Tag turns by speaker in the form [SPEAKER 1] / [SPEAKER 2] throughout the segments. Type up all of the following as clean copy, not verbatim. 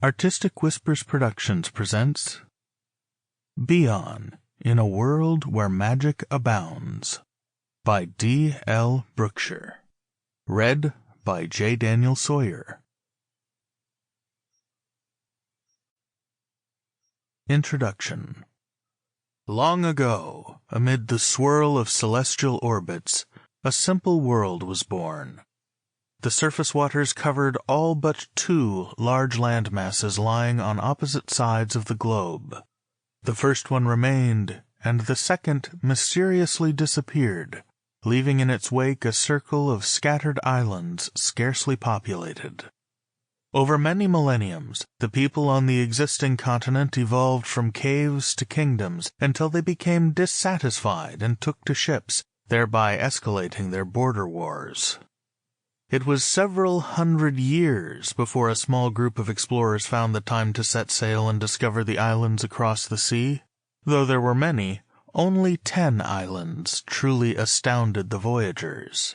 [SPEAKER 1] Artistic Whispers Productions presents BEON, in a World Where Magic Abounds, by D. L. Brookshier. Read by J. Daniel Sawyer. Introduction. Long ago, amid the swirl of celestial orbits, a simple world was born. The surface waters covered all but two large land masses lying on opposite sides of the globe. The first one remained, and the second mysteriously disappeared, leaving in its wake a circle of scattered islands scarcely populated. Over many millenniums, the people on the existing continent evolved from caves to kingdoms until they became dissatisfied and took to ships, thereby escalating their border wars. It was several hundred years before a small group of explorers found the time to set sail and discover the islands across the sea. Though there were many, only 10 islands truly astounded the voyagers.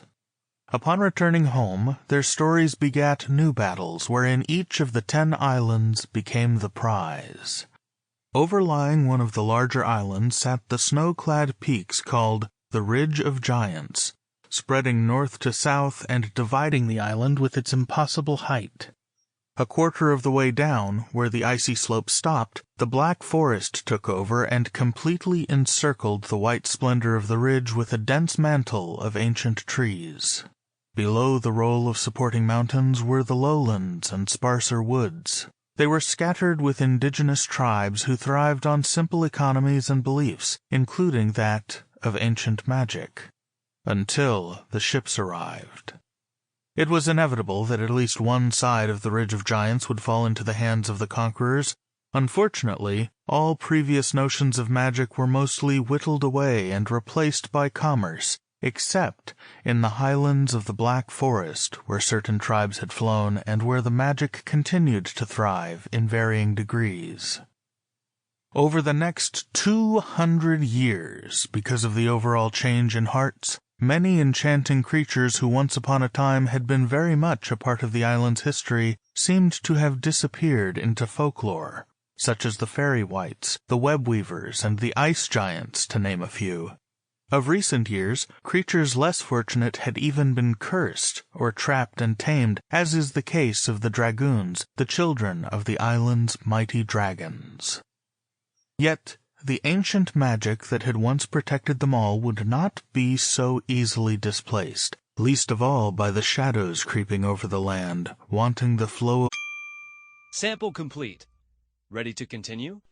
[SPEAKER 1] Upon returning home, their stories begat new battles wherein each of the 10 islands became the prize. Overlying one of the larger islands sat the snow-clad peaks called the Ridge of Giants, spreading north to south and dividing the island with its impossible height. A quarter of the way down, where the icy slope stopped, the black forest took over and completely encircled the white splendor of the ridge with a dense mantle of ancient trees. Below the roll of supporting mountains were the lowlands and sparser woods. They were scattered with indigenous tribes who thrived on simple economies and beliefs, including that of ancient magic. Until the ships arrived. It was inevitable that at least one side of the Ridge of Giants would fall into the hands of the conquerors. Unfortunately, all previous notions of magic were mostly whittled away and replaced by commerce, except in the highlands of the Black Forest, where certain tribes had flown and where the magic continued to thrive in varying degrees. Over the next 200 years, because of the overall change in hearts, many enchanting creatures who once upon a time had been very much a part of the island's history seemed to have disappeared into folklore, such as the Faery-Whites, the WebWeavers, and the ice giants, to name a few. Of recent years, creatures less fortunate had even been cursed or trapped and tamed, as is the case of the dragoons, the children of the island's mighty dragons. Yet, the ancient magic that had once protected them all would not be so easily displaced, least of all by the shadows creeping over the land, wanting the flow of...
[SPEAKER 2] Sample complete. Ready to continue?